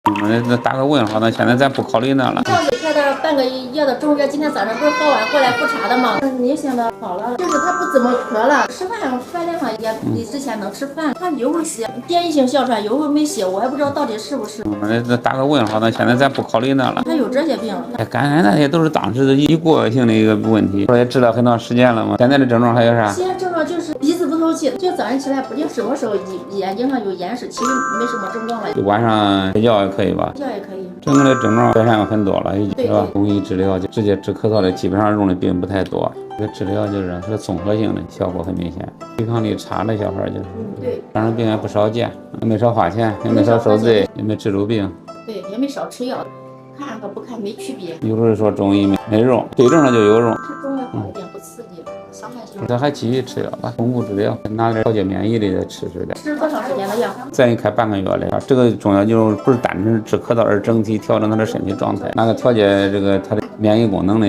那打个问号，那现在咱不考虑那了。上次开的半个月的中药，今天早上不是喝完过来复查的吗？明显的好了，就是他不怎么咳了，吃饭量也比之前能吃饭。他有时候写变异性哮喘，有时候没写，我也不知道到底是不是。那打个问号，那现在咱不考虑那了。他有这些病，感染那些都是当时的一过性的一个问题，后来也治疗很长时间了嘛。现在的症状还有啥？现在症状就是鼻子不透气，就早上起来不定什么时候眼睛上有眼屎，其实没什么症状了。就晚上睡觉也可以吧？睡觉也可以。整个的症状改善很多了，已经是吧？对中医治疗就直接治咳嗽的，基本上用的病不太多。这个治疗就是综合性的，效果很明显。抵抗力差的小孩就是，对，当然病也不少见，也没少花钱，也没少受罪，也没治住病。对，也没少吃药，看和不看没区别。有的人说中医没用，对症了就有用。吃中药好一点，不刺激，伤害性。咱还继续吃药吧，巩固治疗，拿点调节免疫力再吃点。吃多长时间的药？再开半个月了。这个中药就不是单纯治咳嗽，而整体调整他的身体状态，那个调节这个他的免疫功能的。